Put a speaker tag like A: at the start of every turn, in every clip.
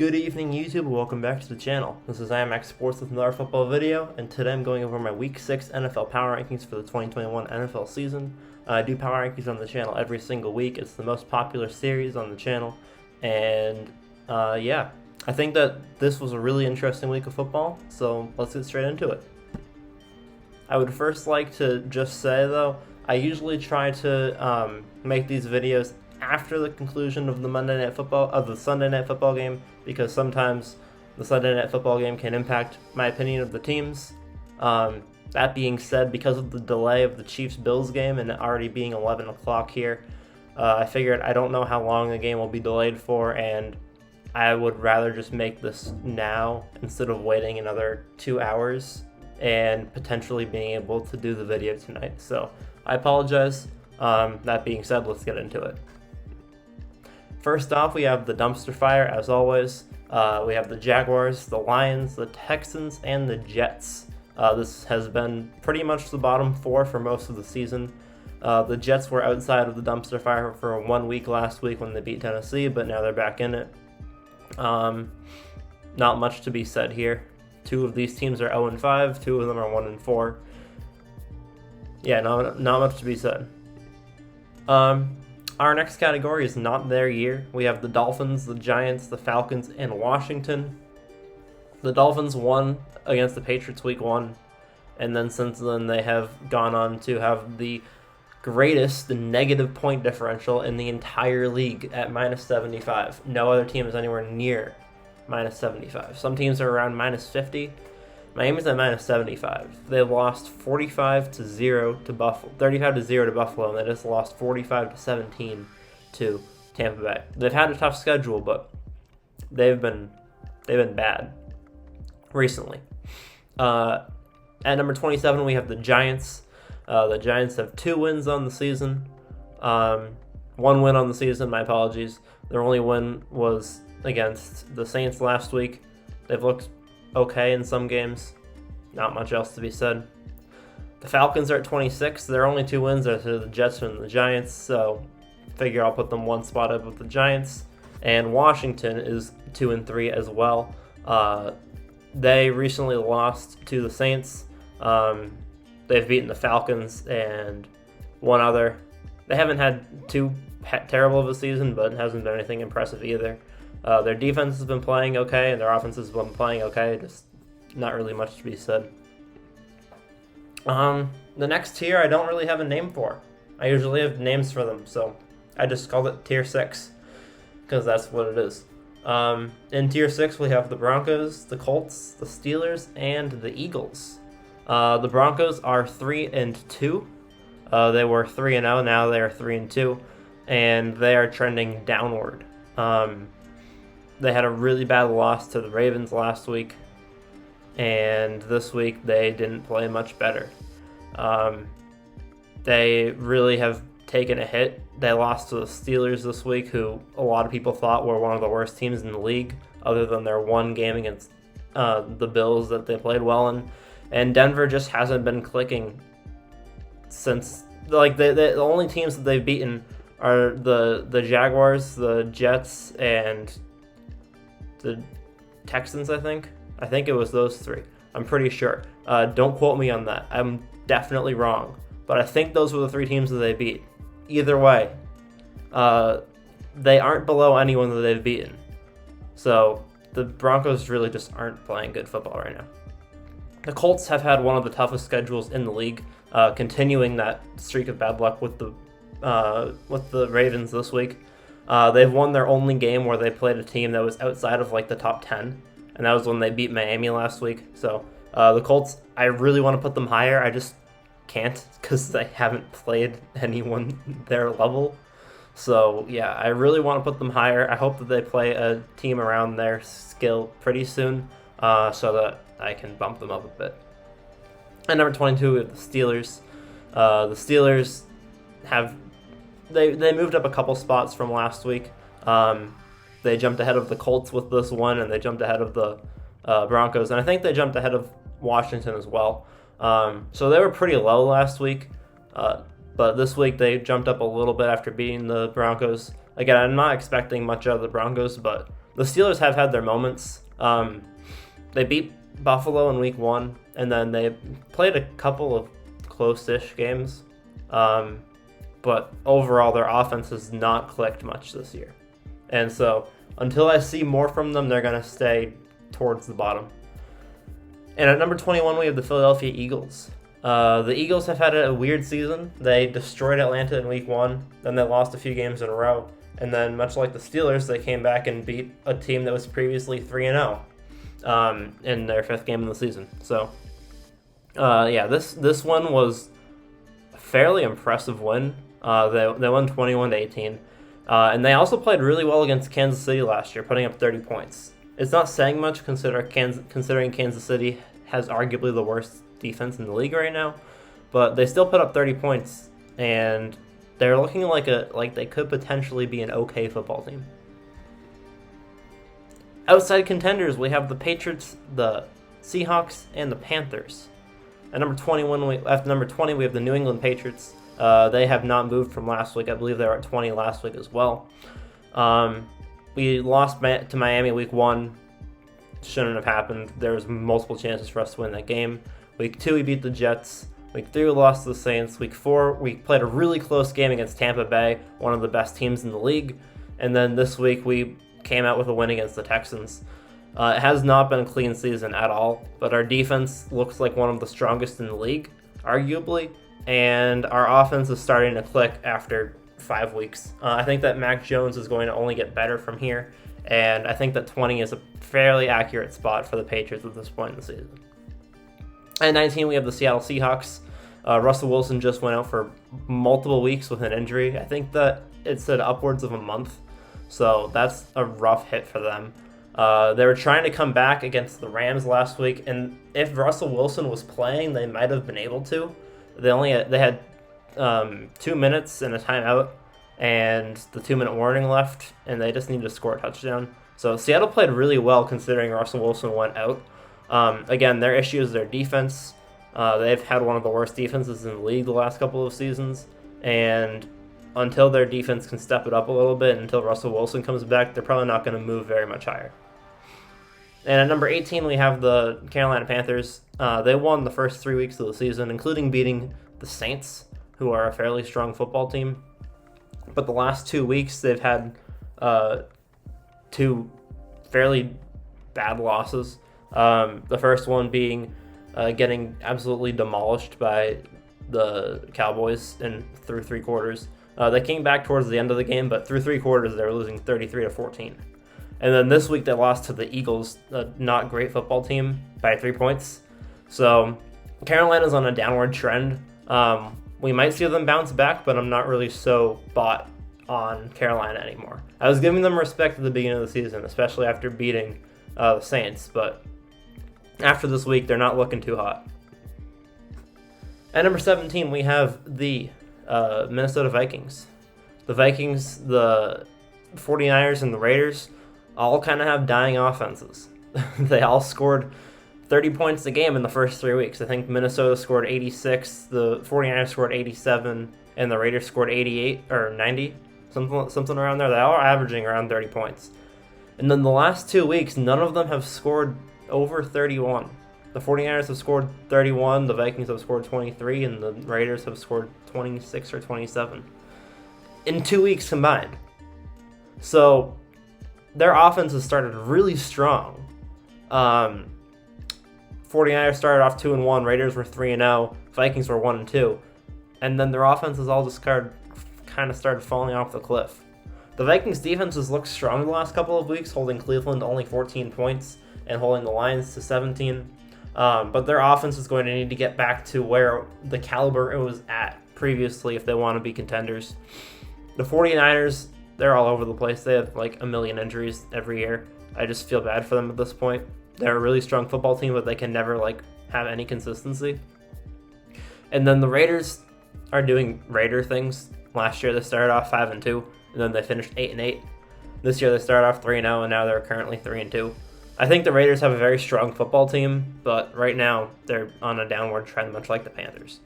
A: Good evening, YouTube. Welcome back to the channel. This is IMX Sports with another football video, and today I'm going over my Week 6 NFL Power Rankings for the 2021 NFL season. I do Power Rankings on the channel every single week. It's the most popular series on the channel, and yeah, I think that this was a really interesting week of football, so let's get straight into it. I would first like to just say, though, I usually try to make these videos after the conclusion of the Sunday Night Football game, because sometimes the Sunday Night Football game can impact my opinion of the teams. That being said, because of the delay of the Chiefs-Bills game and it already being 11 o'clock here, I figured I don't know how long the game will be delayed for, and I would rather just make this now instead of waiting another 2 hours and potentially being able to do the video tonight. So I apologize. That being said, let's get into it. First off, we have the dumpster fire, as always. We have the Jaguars, the Lions, the Texans, and the Jets. This has been pretty much the bottom four for most of the season. The Jets were outside of the dumpster fire for 1 week last week when they beat Tennessee, but now they're back in it. Not much to be said here. Two of these teams are 0-5, two of them are 1-4. Yeah, not much to be said. Our next category is not their year. We have the Dolphins, the Giants, the Falcons, and Washington. The Dolphins won against the Patriots week 1, and then since then they have gone on to have the greatest negative point differential in the entire league at -75. No other team is anywhere near -75. Some teams are around -50. Miami's at -75. They lost 35-0 to Buffalo, 35-0 to Buffalo, and they just lost 45-17 to Tampa Bay. They've had a tough schedule, but they've been bad recently. At number 27, we have the Giants. The Giants have 2 wins on the season. 1 win on the season. My apologies. Their only win was against the Saints last week. They've looked okay in some games. Not much else to be said. The Falcons are at 26. Their only 2 wins are to the Jets and the Giants, so figure I'll put them one spot up with the Giants. And Washington is 2-3 as well. They recently lost to the Saints. They've beaten the Falcons and one other. They haven't had too terrible of a season, but it hasn't been anything impressive either. Their defense has been playing okay, and their offense has been playing okay. Just not really much to be said. The next tier I don't really have a name for. I usually have names for them, so I just called it Tier 6, because that's what it is. In Tier 6 we have the Broncos, the Colts, the Steelers, and the Eagles. The Broncos are 3-2. They were 3-0, now they are 3-2, and they are trending downward. They had a really bad loss to the Ravens last week, and this week they didn't play much better. They really have taken a hit. They lost to the Steelers this week, who a lot of people thought were one of the worst teams in the league, other than their one game against the Bills that they played well in. And Denver just hasn't been clicking since. Like the only teams that they've beaten are the Jaguars, the Jets, and the Texans, I think it was those 3. I'm pretty sure. Don't quote me on that. I'm definitely wrong. But I think those were the 3 teams that they beat. Either way, they aren't below anyone that they've beaten. So the Broncos really just aren't playing good football right now. The Colts have had one of the toughest schedules in the league, continuing that streak of bad luck with the Ravens this week. They've won their only game where they played a team that was outside of like the top 10, and that was when they beat Miami last week. So the Colts, I really want to put them higher. I just can't because they haven't played anyone their level. So yeah, I really want to put them higher. I hope that they play a team around their skill pretty soon, so that I can bump them up a bit. At number 22, we have the Steelers. The Steelers have They moved up a couple spots from last week. They jumped ahead of the Colts with this one, and they jumped ahead of the Broncos, and I think they jumped ahead of Washington as well. So they were pretty low last week, but this week they jumped up a little bit after beating the Broncos. Again, I'm not expecting much out of the Broncos, but The Steelers have had their moments. They beat Buffalo in week 1, and then they played a couple of close-ish games. But overall, their offense has not clicked much this year. And so, until I see more from them, they're going to stay towards the bottom. And at number 21, we have the Philadelphia Eagles. The Eagles have had a weird season. They destroyed Atlanta in week 1, then they lost a few games in a row. And then, much like the Steelers, they came back and beat a team that was previously 3-0 in their 5th game of the season. So, this one was a fairly impressive win. They won 21-18. And they also played really well against Kansas City last year, putting up 30 points. It's not saying much considering Kansas City has arguably the worst defense in the league right now, but they still put up 30 points, and they're looking like they could potentially be an okay football team. Outside contenders, we have the Patriots, the Seahawks, and the Panthers. At number 21, after number 20, we have the New England Patriots. They have not moved from last week. I believe they were at 20 last week as well. We lost to Miami week 1. Shouldn't have happened. There was multiple chances for us to win that game. Week 2, we beat the Jets. Week 3, we lost to the Saints. Week 4, we played a really close game against Tampa Bay, one of the best teams in the league. And then this week, we came out with a win against the Texans. It has not been a clean season at all, but our defense looks like one of the strongest in the league, arguably, and our offense is starting to click after 5 weeks. I think that Mac Jones is going to only get better from here, and I think that 20 is a fairly accurate spot for the Patriots at this point in the season. At 19, we have the Seattle Seahawks. Russell Wilson just went out for multiple weeks with an injury. I think that it said upwards of a month, so that's a rough hit for them. They were trying to come back against the Rams last week, and if Russell Wilson was playing, they might have been able to. They had 2 minutes and a timeout, and the 2-minute warning left, and they just needed to score a touchdown. So Seattle played really well considering Russell Wilson went out. Again, their issue is their defense. They've had one of the worst defenses in the league the last couple of seasons, and until their defense can step it up a little bit, until Russell Wilson comes back, they're probably not going to move very much higher. And at number 18, we have the Carolina Panthers. They won the first 3 weeks of the season, including beating the Saints, who are a fairly strong football team. But the last 2 weeks, they've had 2 fairly bad losses. The first one being getting absolutely demolished by the Cowboys through 3 quarters. They came back towards the end of the game, but through 3 quarters, they were losing 33-14. And then this week, they lost to the Eagles, a not great football team, by 3 points. So Carolina's on a downward trend. We might see them bounce back, but I'm not really so bought on Carolina anymore. I was giving them respect at the beginning of the season, especially after beating the Saints, but after this week, they're not looking too hot. At number 17, we have the Minnesota Vikings. The Vikings, the 49ers, and the Raiders all kind of have dying offenses. They all scored 30 points a game in the first 3 weeks. I think Minnesota scored 86, the 49ers scored 87, and the Raiders scored 88 or 90, something around there. They all are averaging around 30 points. And then the last 2 weeks, none of them have scored over 31. The 49ers have scored 31, the Vikings have scored 23, and the Raiders have scored 26 or 27 in 2 weeks combined. So their offense has started really strong. 49ers started off 2-1, Raiders were 3-0, Vikings were 1-2, and then their offenses all just kind of started falling off the cliff. The Vikings defense has looked strong the last couple of weeks, holding Cleveland to only 14 points and holding the Lions to 17. But their offense is going to need to get back to where the caliber it was at previously if they want to be contenders. The 49ers, they're all over the place. They have like a million injuries every year. I just feel bad for them at this point. They're a really strong football team, but they can never have any consistency. And then the Raiders are doing Raider things. Last year they started off 5-2, and then they finished 8-8. This year they started off 3-0, and now they're currently 3-2. I think the Raiders have a very strong football team, but right now they're on a downward trend, much like the Panthers.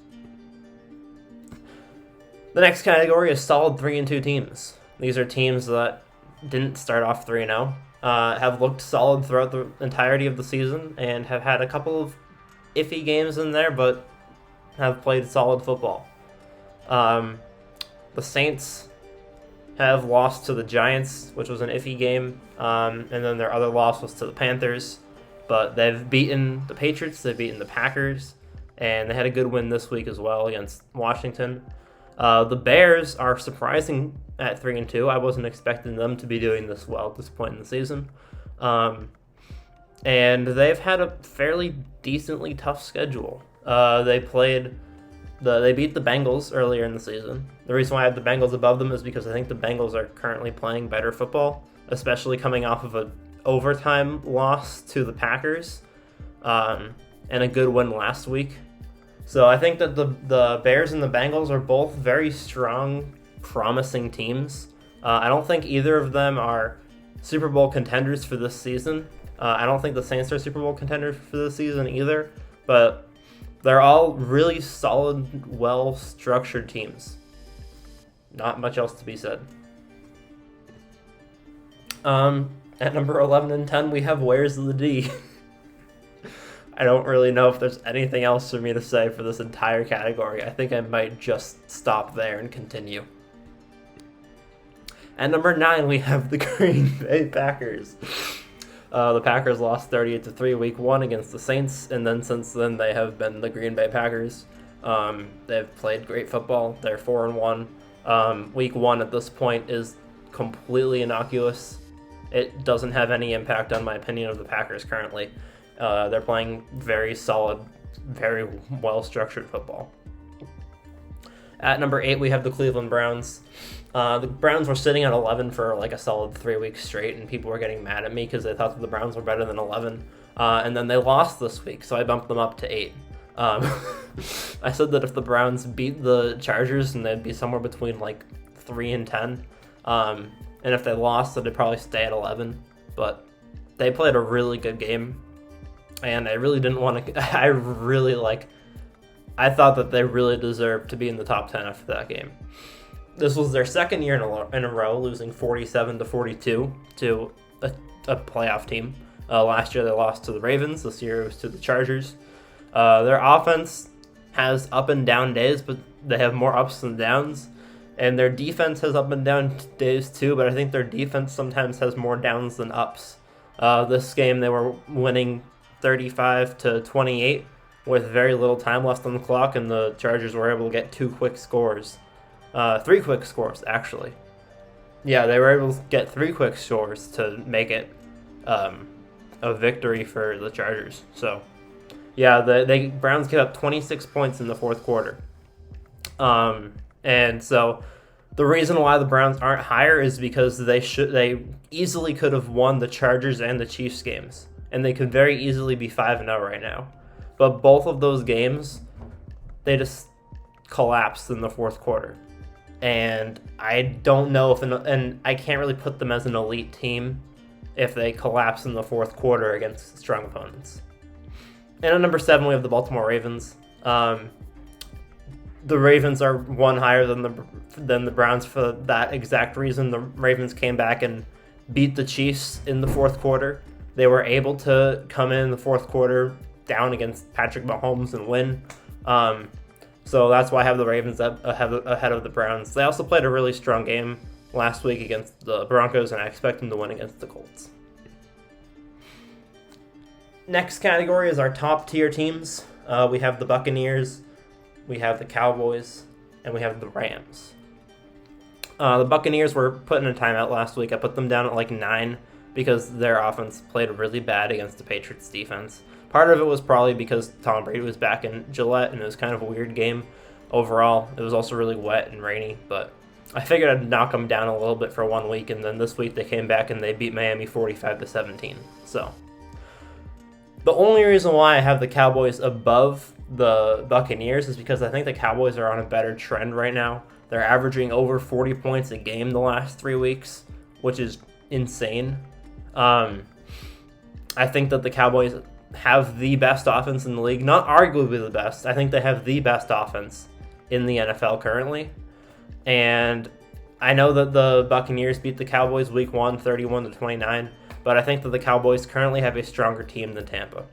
A: The next category is solid 3-2 teams. These are teams that didn't start off 3-0. have looked solid throughout the entirety of the season and have had a couple of iffy games in there, but have played solid football. The Saints have lost to the Giants, which was an iffy game, and then their other loss was to the Panthers. But they've beaten the Patriots, they've beaten the Packers, and they had a good win this week as well against Washington. The Bears are surprising at 3-2. I wasn't expecting them to be doing this well at this point in the season. And they've had a fairly decently tough schedule. They beat the Bengals earlier in the season. The reason why I have the Bengals above them is because I think the Bengals are currently playing better football, especially coming off of an overtime loss to the Packers and a good win last week. So I think that the Bears and the Bengals are both very strong, promising teams. I don't think either of them are Super Bowl contenders for this season. I don't think the Saints are Super Bowl contenders for this season either, but they're all really solid, well-structured teams. Not much else to be said. At number 11 and 10, we have Where's the D? I don't really know if there's anything else for me to say for this entire category. I think I might just stop there and continue. At number 9, we have the Green Bay Packers. The Packers lost 38-3 week 1 against the Saints, and then since then they have been the Green Bay Packers. They've played great football. They're 4-1. Week 1 at this point is completely innocuous. It doesn't have any impact on my opinion of the Packers currently. They're playing very solid, very well-structured football. At number 8, we have the Cleveland Browns. The Browns were sitting at 11 for like a solid 3 weeks straight, and people were getting mad at me because they thought that the Browns were better than 11. And then they lost this week, so I bumped them up to 8. I said that if the Browns beat the Chargers, then they'd be somewhere between like 3 and 10. And if they lost, then they'd probably stay at 11. But they played a really good game, and I really didn't want to. I thought that they really deserved to be in the top 10 after that game. This was their second year in a row, losing 47-42 to a playoff team. Last year they lost to the Ravens. This year it was to the Chargers. Their offense has up and down days, but they have more ups than downs. And their defense has up and down days too, but I think their defense sometimes has more downs than ups. This game they were winning 35-28 with very little time left on the clock, and the Chargers were able to get 3 quick scores, actually. Yeah, they were able to get 3 quick scores to make it a victory for the Chargers. So, yeah, the Browns gave up 26 points in the fourth quarter. And so the reason why the Browns aren't higher is because they easily could have won the Chargers and the Chiefs games, and they could very easily be 5-0 right now. But both of those games, they just collapsed in the fourth quarter. And I don't know and I can't really put them as an elite team if they collapse in the fourth quarter against strong opponents. And at number 7, we have the Baltimore Ravens. The Ravens are one higher than the Browns for that exact reason. The Ravens came back and beat the Chiefs in the fourth quarter. They were able to come in the fourth quarter down against Patrick Mahomes and win. So that's why I have the Ravens ahead of the Browns. They also played a really strong game last week against the Broncos, and I expect them to win against the Colts. Next category is our top tier teams. We have the Buccaneers, we have the Cowboys, and we have the Rams. The Buccaneers were put in a timeout last week. I put them down at like 9 because their offense played really bad against the Patriots defense. Part of it was probably because Tom Brady was back in Gillette, and it was kind of a weird game overall. It was also really wet and rainy, but I figured I'd knock them down a little bit for 1 week, and then this week they came back and they beat Miami 45-17. So the only reason why I have the Cowboys above the Buccaneers is because I think the Cowboys are on a better trend right now. They're averaging over 40 points a game the last 3 weeks, which is insane. I think that the Cowboys have the best offense in the league. Not arguably the best. I think they have the best offense in the NFL currently. And I know that the Buccaneers beat the Cowboys week 1, 31-29. but I think that the Cowboys currently have a stronger team than Tampa.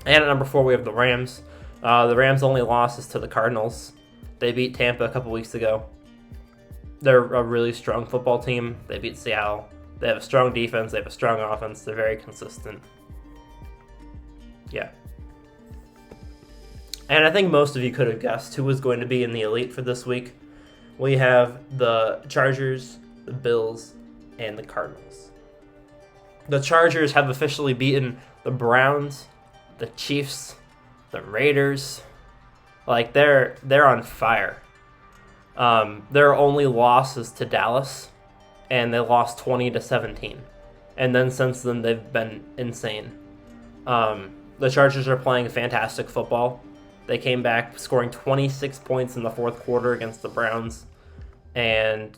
A: And at number 4, we have the Rams. The Rams' only loss is to the Cardinals. They beat Tampa a couple weeks ago. They're a really strong football team. They beat Seattle. They have a strong defense. They have a strong offense. They're very consistent. Yeah. And I think most of you could have guessed who was going to be in the Elite for this week. We have the Chargers, the Bills, and the Cardinals. The Chargers have officially beaten the Browns, the Chiefs, the Raiders. Like, they're on fire. Their only loss is to Dallas, and they lost 20-17. And then since then, they've been insane. The Chargers are playing fantastic football. They came back scoring 26 points in the fourth quarter against the Browns. And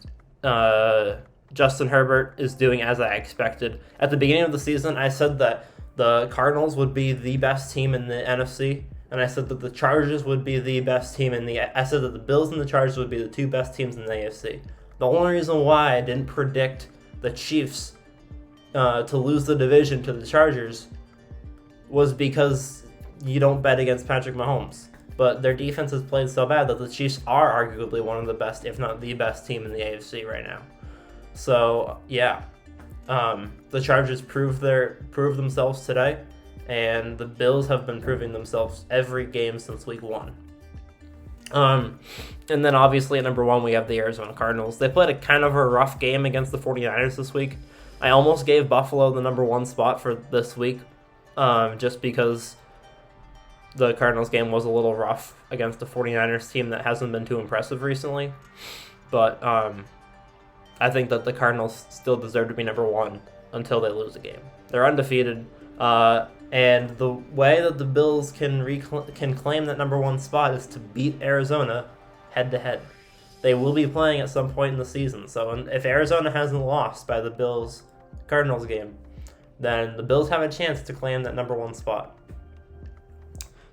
A: Justin Herbert is doing as I expected. At the beginning of the season, I said that the Cardinals would be the best team in the NFC. And I said that the Chargers would be the best team I said that the Bills and the Chargers would be the 2 best teams in the AFC. The only reason why I didn't predict the Chiefs to lose the division to the Chargers was because you don't bet against Patrick Mahomes. But their defense has played so bad that the Chiefs are arguably one of the best, if not the best team in the AFC right now. So, yeah. The Chargers proved themselves today, and the Bills have been proving themselves every game since week 1. And then obviously at number 1 we have the Arizona Cardinals. They played a kind of a rough game against the 49ers this week. I almost gave Buffalo the number 1 spot for this week, just because the Cardinals game was a little rough against the 49ers team that hasn't been too impressive recently. But I think that the Cardinals still deserve to be number 1 until they lose a game. They're undefeated, and the way that the Bills can claim that number 1 spot is to beat Arizona head-to-head. They will be playing at some point in the season, so if Arizona hasn't lost by the Bills-Cardinals game, then the Bills have a chance to claim that number 1 spot.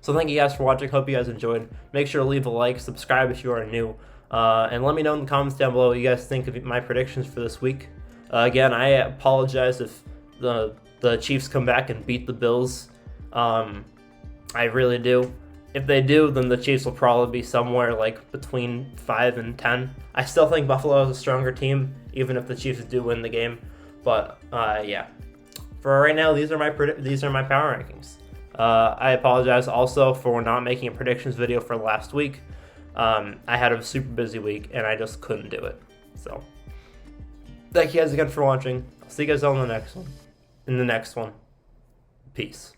A: So thank you guys for watching. Hope you guys enjoyed. Make sure to leave a like, subscribe if you are new, and let me know in the comments down below what you guys think of my predictions for this week. Again, I apologize if the Chiefs come back and beat the Bills. I really do. If they do, then the Chiefs will probably be somewhere like between 5 and 10. I still think Buffalo is a stronger team, even if the Chiefs do win the game. But yeah, for right now, these are my power rankings. I apologize also for not making a predictions video for last week. I had a super busy week and I just couldn't do it. So thank you guys again for watching. I'll see you guys all in the next one. Peace.